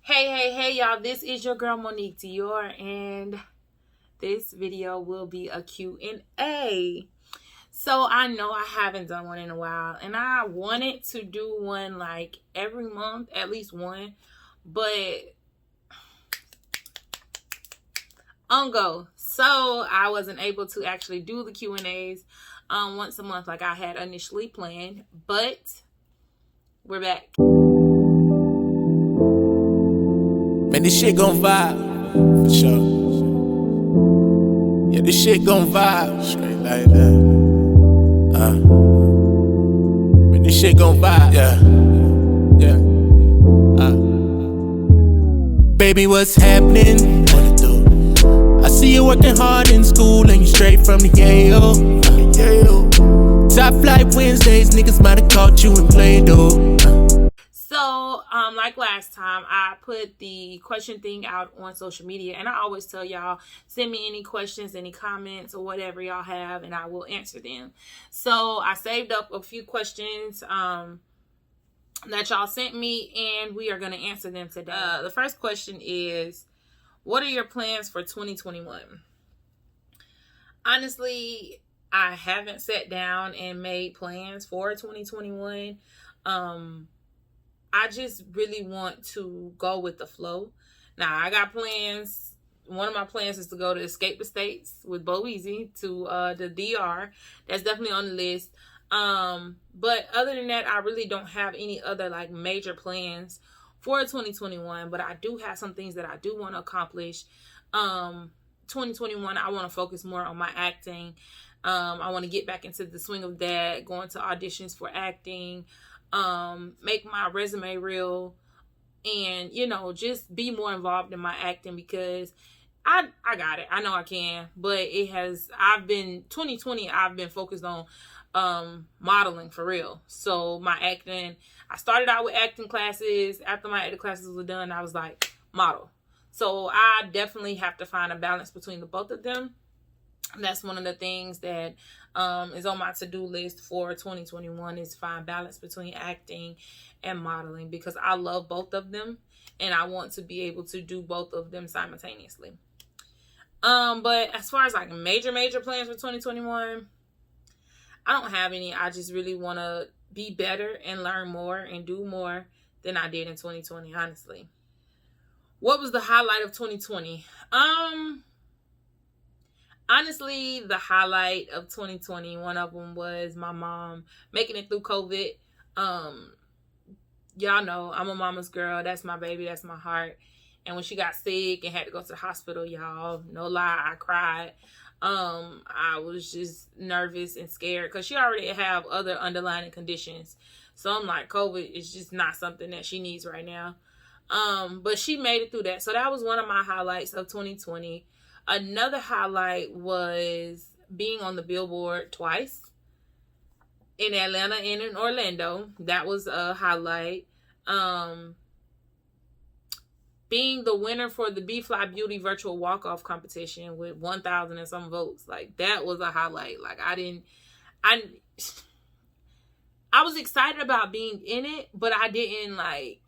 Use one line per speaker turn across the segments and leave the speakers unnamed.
Hey, y'all. This is your girl, Monique Dior, and this video will be a Q&A. So I know I haven't done one in a while, and I wanted to do one like every month, at least one, but so I wasn't able to actually do the Q&As once a month like I had initially planned, but we're back.
Man, this shit gon' vibe, for sure. Yeah, this shit gon' vibe, straight like that. Man, this shit gon' vibe, yeah. Baby, what's happening? What it do? I see you working hard in school and you straight from the Yale. Top flight Wednesdays, niggas might have caught you in Play-Doh.
So, like last time, I put the question thing out on social media, and I always tell y'all, send me any questions, any comments, or whatever y'all have, and I will answer them. So, I saved up a few questions that y'all sent me, and we are going to answer them today. The first question is, what are your plans for 2021? Honestly, I haven't sat down and made plans for 2021. I just really want to go with the flow. Now, I got plans. One of my plans is to go to Escape the States with Bo Easy to the DR. That's definitely on the list. But other than that, I really don't have any other like major plans for 2021. But I do have some things that I do want to accomplish. 2021, I want to focus more on my acting. I want to get back into the swing of that, going to auditions for acting. Make my resume real, and just be more involved in my acting, because I got it. I know I can, but 2020 I've been focused on modeling for real. So my acting, I started out with acting classes. After my acting classes were done, I was like, model. So I definitely have to find a balance between the both of them. That's one of the things that is on my to-do list for 2021, is find balance between acting and modeling, because I love both of them and I want to be able to do both of them simultaneously. But as far as like major plans for 2021, I don't have any. I just really want to be better and learn more and do more than I did in 2020, honestly. What was the highlight of 2020? Honestly, the highlight of 2020, one of them was my mom making it through COVID. Y'all know I'm a mama's girl. That's my baby. That's my heart. And when she got sick and had to go to the hospital, y'all, no lie, I cried. I was just nervous and scared because she already have other underlying conditions. So I'm like, COVID is just not something that she needs right now. But she made it through that. So that was one of my highlights of 2020. Another highlight was being on the Billboard twice, in Atlanta and in Orlando. That was a highlight. Being the winner for the Be Fly Beauty virtual walk-off competition with 1,000 and some votes. Like, that was a highlight. Like, I was excited about being in it, but I didn't I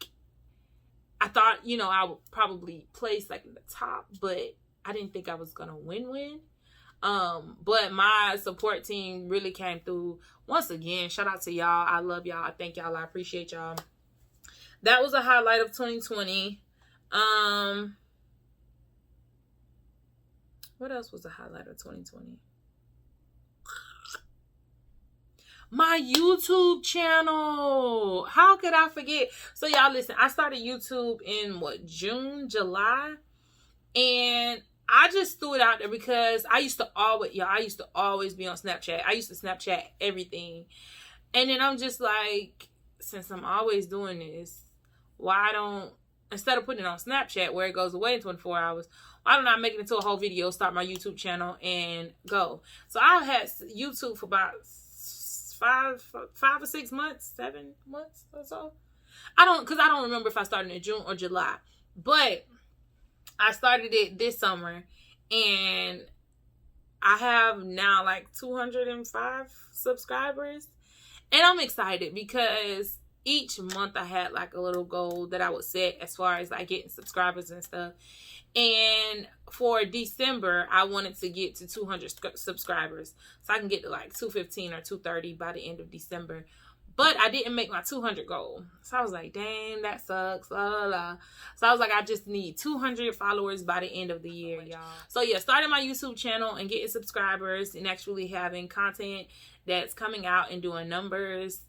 thought, I would probably place like in the top, but I didn't think I was going to win. But my support team really came through. Once again, shout out to y'all. I love y'all. I thank y'all. I appreciate y'all. That was a highlight of 2020. What else was a highlight of 2020? My YouTube channel. How could I forget? So y'all listen, I started YouTube in June, July. And I just threw it out there because I used to always be on Snapchat. I used to Snapchat everything. And then I'm just like, since I'm always doing this, instead of putting it on Snapchat where it goes away in 24 hours, why don't I make it into a whole video, start my YouTube channel, and go? So I had YouTube for about 5 or 6 months, 7 months or so. I don't remember if I started in June or July. But I started it this summer, and I have now like 205 subscribers. And I'm excited because each month I had like a little goal that I would set as far as like getting subscribers and stuff. And for December, I wanted to get to 200 subscribers. So I can get to like 215 or 230 by the end of December. But I didn't make my 200 goal. So I was like, dang, that sucks. La, la, la. So I was like, I just need 200 followers by the end of the year, y'all. So yeah, starting my YouTube channel and getting subscribers and actually having content that's coming out and doing numbers.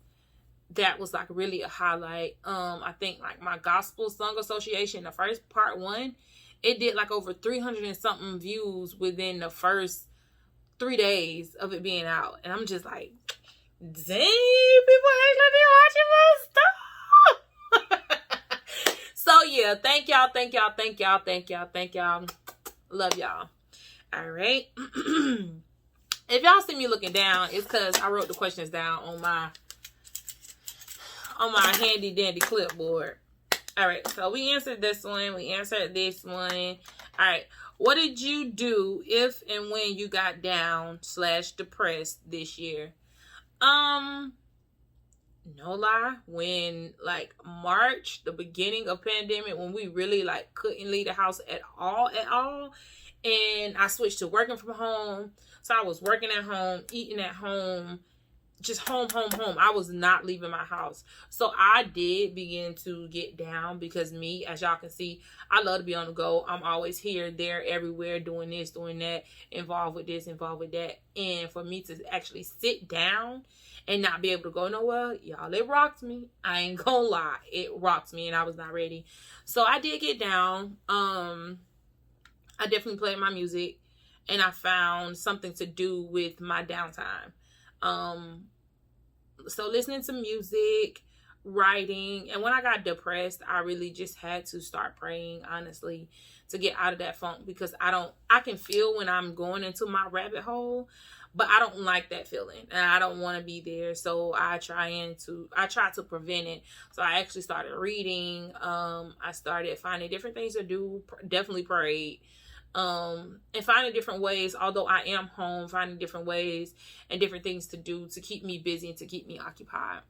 That was like really a highlight. I think like my Gospel Song Association, the first part 1, it did like over 300 and something views within the first 3 days of it being out. And I'm just like, dang, people actually be watching my stuff. So yeah, thank y'all. Love y'all. All right. If y'all see me looking down, it's because I wrote the questions down on my handy dandy clipboard. All right, so we answered this one. We answered this one. All right, what did you do if and when you got down/depressed this year? No lie, when like March, the beginning of pandemic, when we really like couldn't leave the house at all, and I switched to working from home. So I was working at home, eating at home, just home. I was not leaving my house. So I did begin to get down because me, as y'all can see, I love to be on the go. I'm always here, there, everywhere, doing this, doing that, involved with this, involved with that. And for me to actually sit down and not be able to go nowhere, y'all, it rocked me. I ain't gonna lie. It rocked me and I was not ready. So I did get down. I definitely played my music and I found something to do with my downtime. So listening to music, writing, and when I got depressed, I really just had to start praying, honestly, to get out of that funk, because I can feel when I'm going into my rabbit hole, but I don't like that feeling and I don't want to be there. So I try to prevent it. So I actually started reading. I started finding different things to do, definitely prayed. And finding different ways, although I am home, finding different ways and different things to do to keep me busy and to keep me occupied.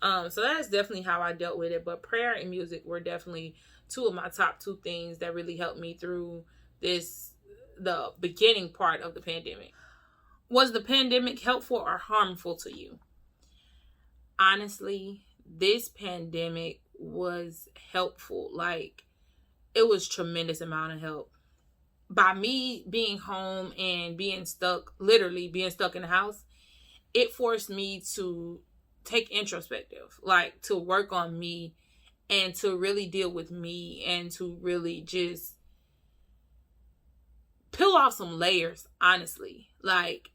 So that's definitely how I dealt with it. But prayer and music were definitely two of my top 2 things that really helped me through the beginning part of the pandemic. Was the pandemic helpful or harmful to you? Honestly, this pandemic was helpful. Like, it was tremendous amount of help. By me being home and being stuck in the house, it forced me to take introspective, like to work on me and to really deal with me and to really just peel off some layers, honestly. Like,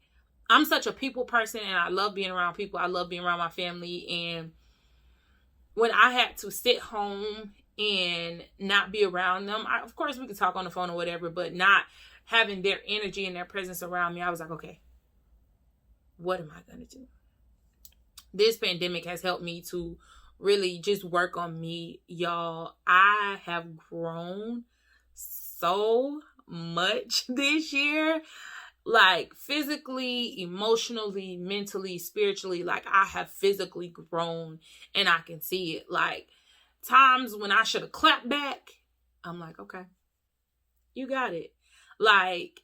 I'm such a people person and I love being around people. I love being around my family. And when I had to sit home and not be around them, of course we could talk on the phone or whatever, but not having their energy and their presence around me, I was like, okay, what am I going to do? This pandemic has helped me to really just work on me, y'all. I have grown so much this year, like physically, emotionally, mentally, spiritually. Like, I have physically grown and I can see it. Like, times when I should have clapped back, I'm like, okay, you got it. Like,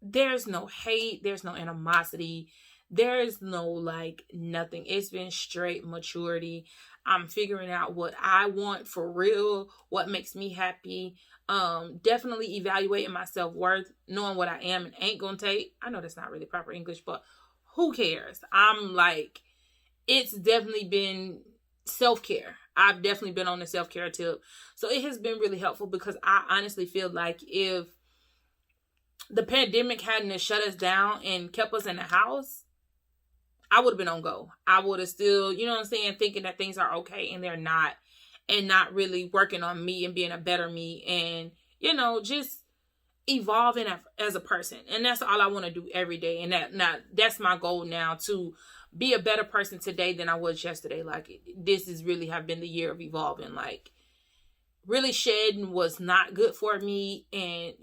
there's no hate, there's no animosity, there's no like nothing. It's been straight maturity. I'm figuring out what I want for real, what makes me happy. Definitely evaluating my self-worth, knowing what I am and ain't gonna take. I know that's not really proper English, but who cares? I'm like, it's definitely been self-care. I've definitely been on the self-care tip. So it has been really helpful because I honestly feel like if the pandemic hadn't shut us down and kept us in the house, I would have been on go. I would have still, you know what I'm saying, thinking that things are okay and they're not, and not really working on me and being a better me and, you know, just evolving as a person. And that's all I want to do every day. And that's my goal now, to be a better person today than I was yesterday. Like, this is really have been the year of evolving, like really shedding was not good for me, and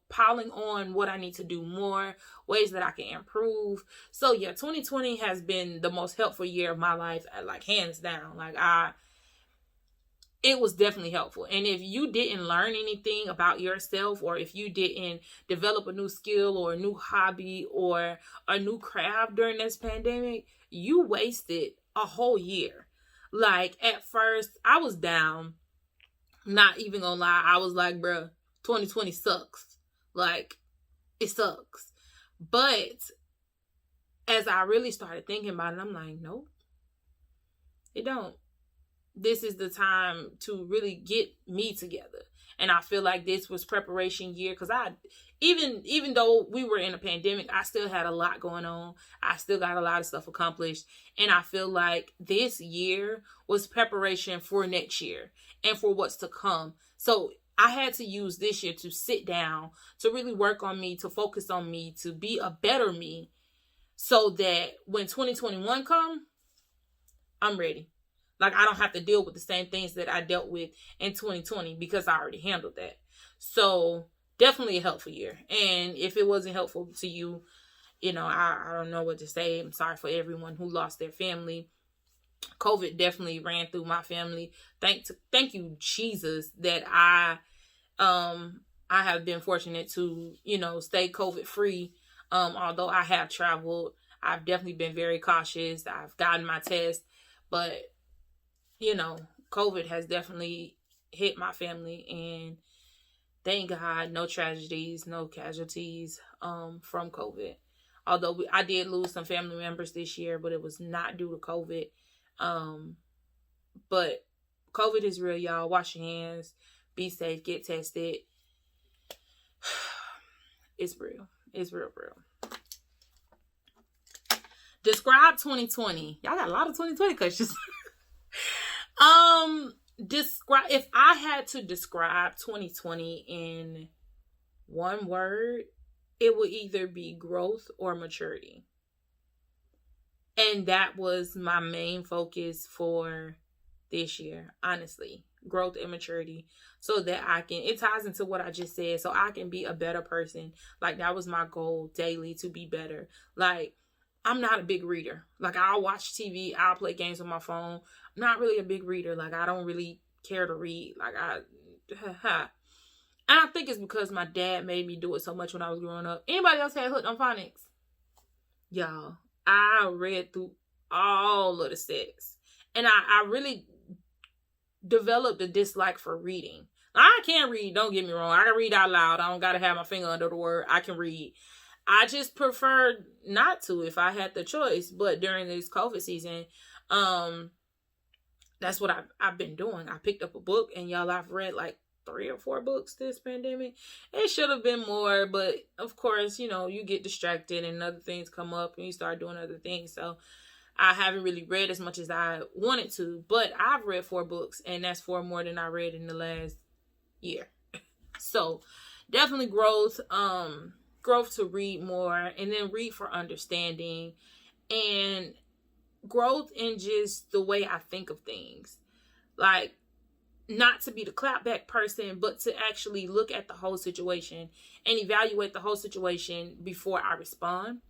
piling on what I need to do more, ways that I can improve. So yeah, 2020 has been the most helpful year of my life, like hands down. Like it was definitely helpful. And if you didn't learn anything about yourself, or if you didn't develop a new skill or a new hobby or a new craft during this pandemic, you wasted a whole year. Like at first I was down. Not even gonna lie, I was like, bruh, 2020 sucks. Like, it sucks. But as I really started thinking about it, I'm like, nope, it don't. This is the time to really get me together. And I feel like this was preparation year, because even though we were in a pandemic, I still had a lot going on. I still got a lot of stuff accomplished. And I feel like this year was preparation for next year and for what's to come. So I had to use this year to sit down, to really work on me, to focus on me, to be a better me, so that when 2021 comes, I'm ready. Like, I don't have to deal with the same things that I dealt with in 2020, because I already handled that. So definitely a helpful year. And if it wasn't helpful to you, I don't know what to say. I'm sorry for everyone who lost their family. COVID definitely ran through my family. Thank you, Jesus, that I have been fortunate to, stay COVID free. Although I have traveled, I've definitely been very cautious. I've gotten my test, but COVID has definitely hit my family, and thank God, no tragedies, no casualties from COVID. Although I did lose some family members this year, but it was not due to COVID. But COVID is real, y'all. Wash your hands, be safe, get tested. It's real. It's real. Describe 2020. Y'all got a lot of 2020 questions. If I had to describe 2020 in one word, it would either be growth or maturity. And that was my main focus for this year, honestly. Growth and maturity, so that it ties into what I just said, so I can be a better person. Like, that was my goal daily, to be better. Like, I'm not a big reader. Like, I'll watch TV, I'll play games on my phone. I'm not really a big reader. Like, I don't really care to read. Like, and I think it's because my dad made me do it so much when I was growing up. Anybody else had hooked on phonics? Y'all, I read through all of the sets. And I really developed a dislike for reading. I can read, don't get me wrong. I can read out loud. I don't got to have my finger under the word. I can read. I just prefer not to if I had the choice. But during this COVID season, that's what I've been doing. I picked up a book, and y'all, I've read like 3 or 4 books this pandemic. It should have been more, but of course, you get distracted and other things come up and you start doing other things. So I haven't really read as much as I wanted to, but I've read 4 books, and that's 4 more than I read in the last year. So definitely growth to read more, and then read for understanding, and growth in just the way I think of things. Like, not to be the clapback person, but to actually look at the whole situation and evaluate the whole situation before I respond.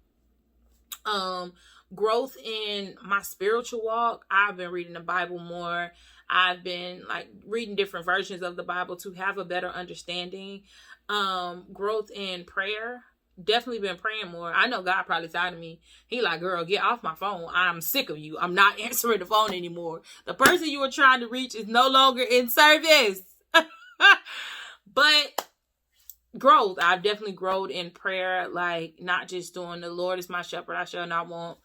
Growth in my spiritual walk. I've been reading the Bible more. I've been reading different versions of the Bible to have a better understanding. Growth in prayer. Definitely been praying more. I know God probably tired of me. He like, girl, get off my phone. I'm sick of you. I'm not answering the phone anymore. The person you were trying to reach is no longer in service. But growth. I've definitely grown in prayer. Like, not just doing the Lord is my shepherd, I shall not want.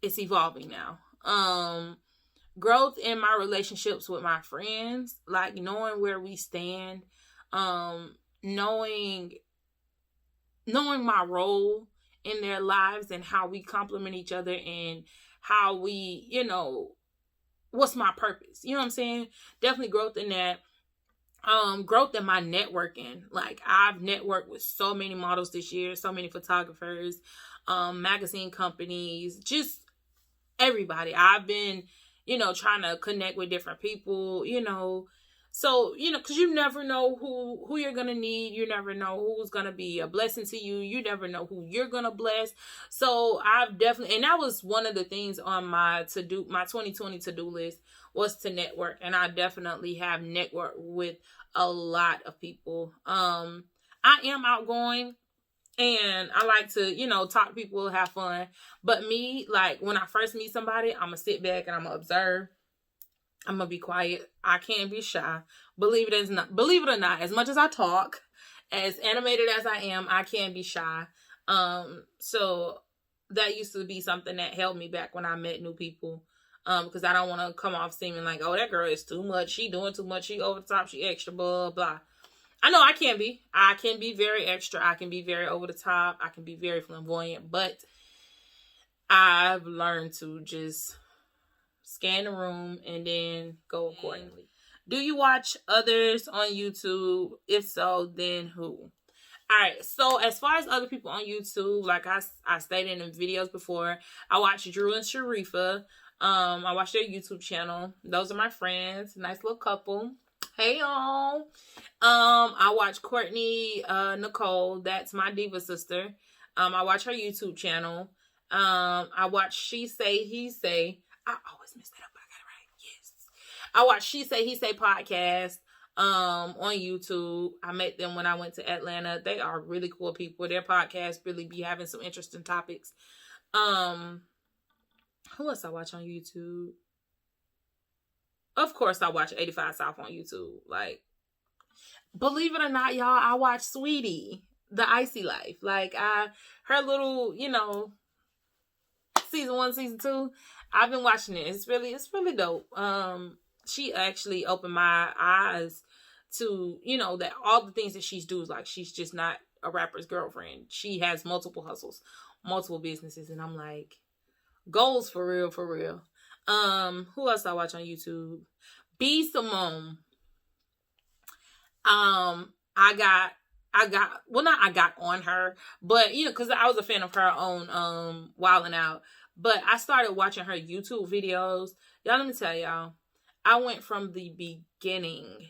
It's evolving now. Growth in my relationships with my friends. Like, knowing where we stand. Knowing my role in their lives and how we complement each other, and how we, what's my purpose? You know what I'm saying? Definitely growth in that. Growth in my networking. Like, I've networked with so many models this year, so many photographers, magazine companies, just everybody. I've been, trying to connect with different people, So, because you never know who you're going to need. You never know who's going to be a blessing to you. You never know who you're going to bless. So I've definitely, and that was one of the things on my 2020 to-do list, was to network. And I definitely have networked with a lot of people. I am outgoing. And I like to, talk to people, have fun. But me, like, when I first meet somebody, I'm going to sit back and I'm going to observe. I'm going to be quiet. I can't be shy. Believe it or not, as much as I talk, as animated as I am, I can be shy. So that used to be something that held me back when I met new people. Because I don't want to come off seeming like, oh, that girl is too much. She doing too much. She over the top. She extra, blah, blah. I know I can be. I can be very extra. I can be very over the top. I can be very flamboyant. But I've learned to just scan the room and then go accordingly. Do you watch others on YouTube? If so, then who? Alright, so as far as other people on YouTube, like I stated in videos before, I watch Drew and Sharifa. I watch their YouTube channel. Those are my friends. Nice little couple. Hey y'all. I watch Courtney Nicole. That's my diva sister. I watch her YouTube channel. I watch She Say He Say. I always mess that up, but I got it right. Yes. I watch She Say He Say podcast on YouTube. I met them when I went to Atlanta. They are really cool people. Their podcast really be having some interesting topics. Who else I watch on YouTube? Of course, I watch 85 South on YouTube. Like, believe it or not, y'all, I watch Sweetie, the Icy Life. Like, her little, season 1, season 2. I've been watching it. It's really dope. She actually opened my eyes to, that all the things that she's doing. Like, she's just not a rapper's girlfriend. She has multiple hustles, multiple businesses, and I'm like, goals for real, for real. Who else I watch on YouTube? B Simone. I got on her, but because I was a fan of her on Wildin' Out. But I started watching her YouTube videos. Y'all, let me tell y'all, I went from the beginning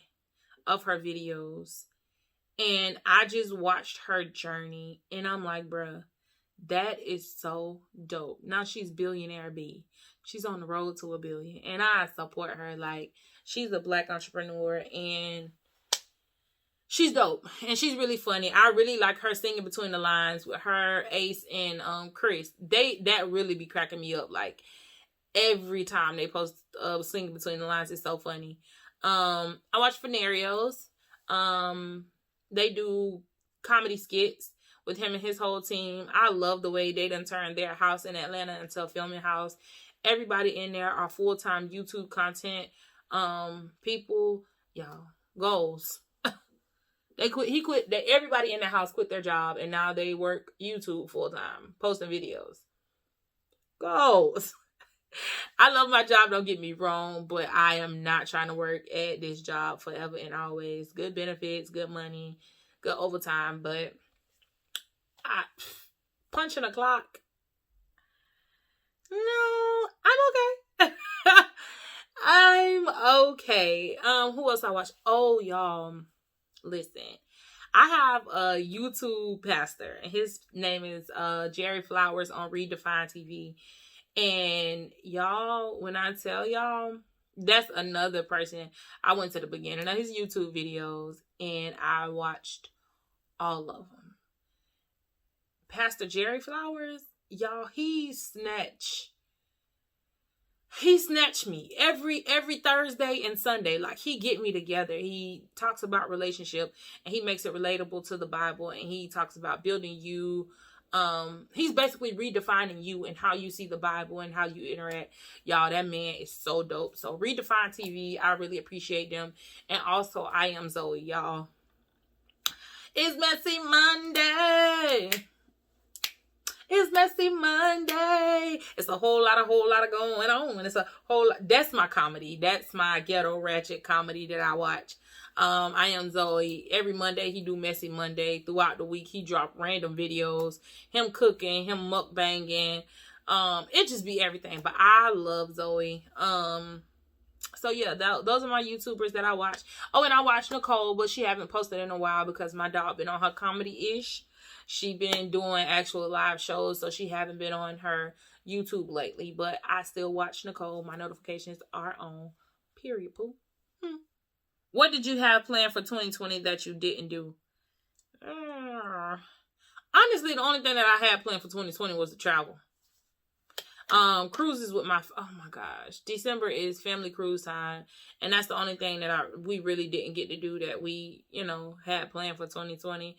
of her videos and I just watched her journey, and I'm like, bruh, that is so dope. Now she's billionaire B. She's on the road to $1 billion, and I support her. Like, she's a Black entrepreneur, and she's dope, and she's really funny. I really like her singing between the lines with her, Ace, and Chris. That really be cracking me up. Like, every time they post singing between the lines, it's so funny. I watch Fenarios. They do comedy skits with him and his whole team. I love the way they done turned their house in Atlanta into a filming house. Everybody in there are full-time YouTube content people. Y'all, goals. Everybody in the house quit their job, and now they work YouTube full-time, posting videos. Goals. I love my job, don't get me wrong, but I am not trying to work at this job forever and always. Good benefits, good money, good overtime, but punching a clock. No, I'm okay. I'm okay. Who else I watch? Oh, y'all, listen. I have a YouTube pastor, and his name is Jerry Flowers on Redefine TV. And y'all, when I tell y'all, that's another person. I went to the beginning of his YouTube videos, and I watched all of them. Pastor Jerry Flowers, y'all, he snatched me every Thursday and Sunday. Like, he get me together. He talks about relationship, and he makes it relatable to the Bible, and he talks about building you. He's basically redefining you and how you see the Bible and how you interact. Y'all, that man is so dope. So Redefine TV, I really appreciate them. And also, I Am Zoe, y'all. It's Messy Monday. It's Messy Monday. It's a whole lot of going on. It's a whole lot. That's my comedy. That's my ghetto ratchet comedy that I watch. I Am Zoe. Every Monday he do Messy Monday. Throughout the week he drop random videos. Him cooking, him mukbanging. It just be everything. But I love Zoe. So yeah, those are my YouTubers that I watch. Oh, and I watch Nicole, but she haven't posted in a while because my dog been on her comedy-ish. She been doing actual live shows, so she haven't been on her YouTube lately. But I still watch Nicole. My notifications are on. Period, poo. What did you have planned for 2020 that you didn't do? Honestly, the only thing that I had planned for 2020 was to travel. Cruises with oh my gosh, December is family cruise time, and that's the only thing that we really didn't get to do that we, had planned for 2020.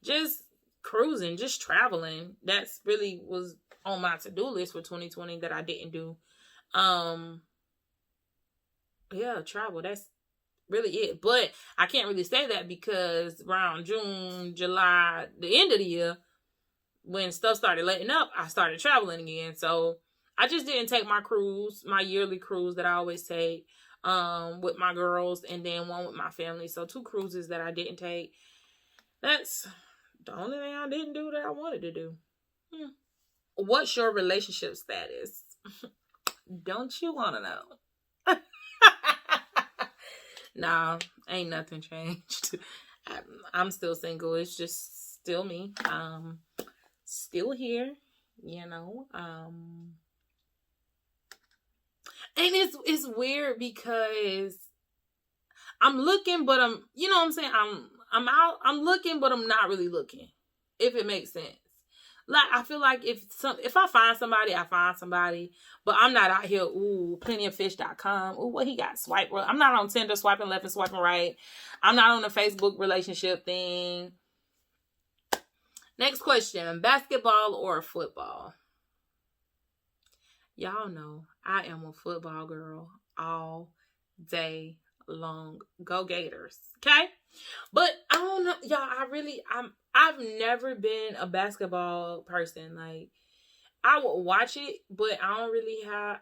Just cruising, just traveling. That's really was on my to-do list for 2020 that I didn't do. Yeah, travel. That's really it. But I can't really say that because around June, July, the end of the year, when stuff started letting up, I started traveling again. So I just didn't take my cruise, my yearly cruise that I always take with my girls, and then one with my family. So 2 cruises that I didn't take. That's the only thing I didn't do that I wanted to do. What's your relationship status? Don't you want to know? Nah, ain't nothing changed. I'm still single. It's just still me. Still here, and it's weird because I'm looking, but I'm, you know what I'm saying? I'm looking, but I'm not really looking, if it makes sense. Like, I feel like if I find somebody, I find somebody, but I'm not out here, plentyoffish.com. What he got? Swipe. I'm not on Tinder swiping left and swiping right. I'm not on the Facebook relationship thing. Next question, basketball or football? Y'all know I am a football girl all day long. Go Gators. Okay? But I don't know, y'all, I've never been a basketball person. Like, I would watch it, but I don't really I'm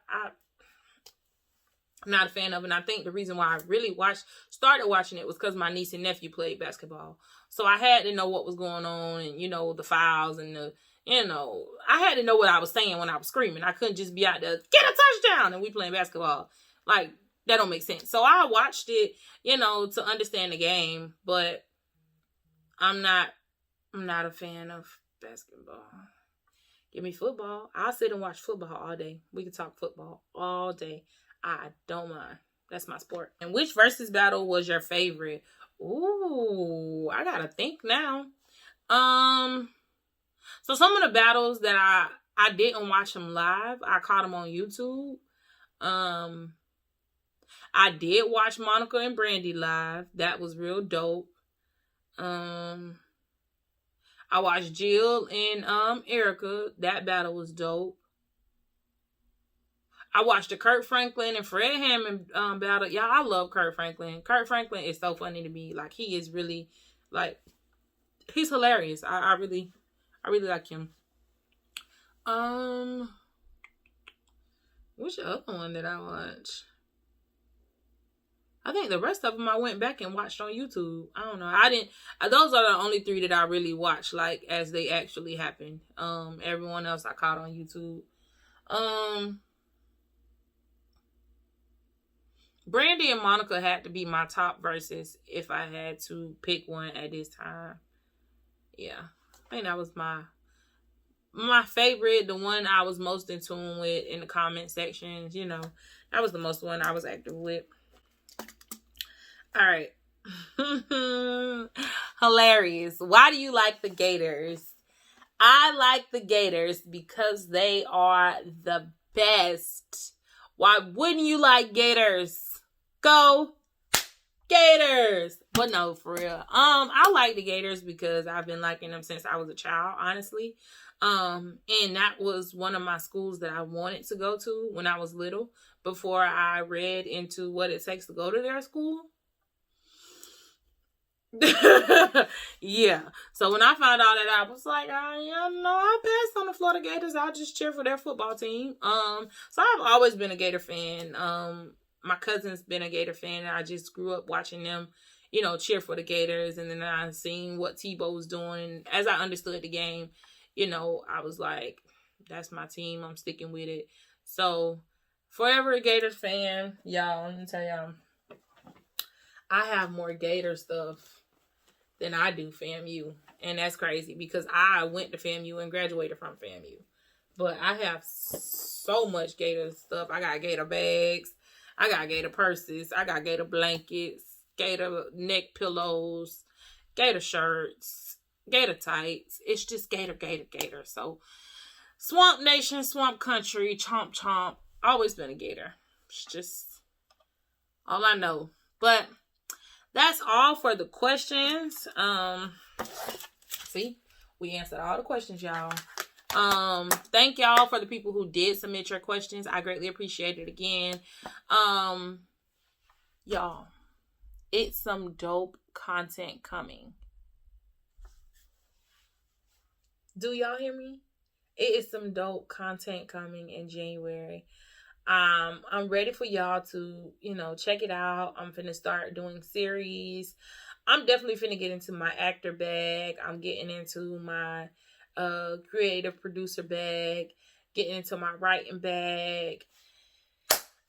not a fan of it. And I think the reason why I really started watching it was because my niece and nephew played basketball. So I had to know what was going on and, the fouls and I had to know what I was saying when I was screaming. I couldn't just be out there, get a touchdown, and we playing basketball. Like, that don't make sense. So I watched it, to understand the game, but I'm not a fan of basketball. Give me football. I'll sit and watch football all day. We can talk football all day. I don't mind. That's my sport. And which Verzuz battle was your favorite? Ooh, I gotta think now. So some of the battles that I didn't watch them live, I caught them on YouTube. I did watch Monica and Brandy live. That was real dope. I watched Jill and Erica. That battle was dope. I watched the Kurt Franklin and Fred Hammond battle. Y'all, I love Kurt Franklin. Kurt Franklin is so funny to me. Like, he is really, like, he's hilarious. I really like him. Which other one did I watch? I think the rest of them I went back and watched on YouTube. I don't know. Those are the only 3 that I really watched, like, as they actually happened. Everyone else I caught on YouTube. Brandy and Monica had to be my top verses if I had to pick one at this time. Yeah. I think that was my favorite, the one I was most in tune with in the comment sections. That was the most one I was active with. All right. Hilarious. Why do you like the Gators? I like the Gators because they are the best. Why wouldn't you like Gators? Go Gators! But no, for real. I like the Gators because I've been liking them since I was a child, honestly. And that was one of my schools that I wanted to go to when I was little, before I read into what it takes to go to their school. Yeah. So when I found out that, I was like, I passed on the Florida Gators. I'll just cheer for their football team. So I've always been a Gator fan. My cousin's been a Gator fan, and I just grew up watching them, cheer for the Gators. And then I seen what Tebow was doing. And as I understood the game, I was like, that's my team. I'm sticking with it. So Forever a Gators fan. Y'all, let me tell y'all. I have more Gator stuff than I do FAMU. And that's crazy because I went to FAMU and graduated from FAMU. But I have so much Gator stuff. I got Gator bags. I got Gator purses. I got Gator blankets. Gator neck pillows. Gator shirts. Gator tights. It's just Gator, Gator, Gator. So, Swamp Nation, Swamp Country, Chomp Chomp. Always been a Gator. It's just all I know. But that's all for the questions. See, we answered all the questions, y'all. Thank y'all for the people who did submit your questions. I greatly appreciate it again. Y'all, it's some dope content coming. Do y'all hear me? It is some dope content coming in January. I'm ready for y'all to, check it out. I'm finna start doing series. I'm definitely finna get into my actor bag. I'm getting into my creative producer bag, getting into my writing bag.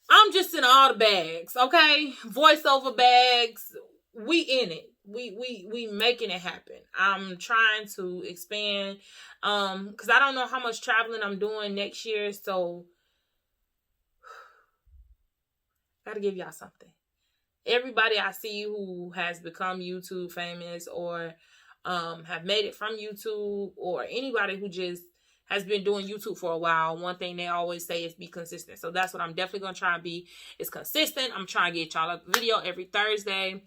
I'm just in all the bags, okay? Voiceover bags. We in it. We making it happen. I'm trying to expand because I don't know how much traveling I'm doing next year, so gotta give y'all something. Everybody I see who has become YouTube famous or have made it from YouTube, or anybody who just has been doing YouTube for a while, one thing they always say is be consistent. So that's what I'm definitely going to try and be, is consistent. I'm trying to get y'all a video every Thursday.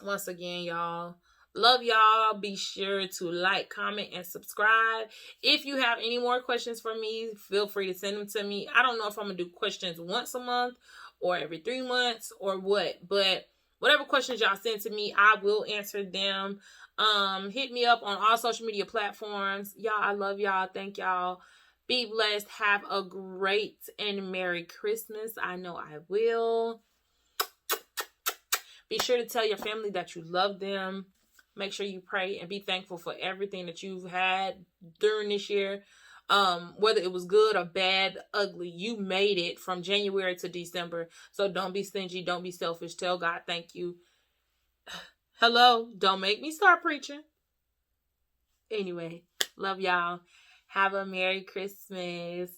Once again, y'all, love y'all. Be sure to like, comment, and subscribe. If you have any more questions for me, feel free to send them to me. I don't know if I'm going to do questions once a month or every 3 months or what, but whatever questions y'all send to me, I will answer them. Hit me up on all social media platforms. Y'all, I love y'all. Thank y'all. Be blessed. Have a great and Merry Christmas. I know I will. Be sure to tell your family that you love them. Make sure you pray and be thankful for everything that you've had during this year. Whether it was good or bad, ugly, you made it from January to December. So don't be stingy. Don't be selfish. Tell God thank you. Hello, don't make me start preaching. Anyway, love y'all. Have a Merry Christmas.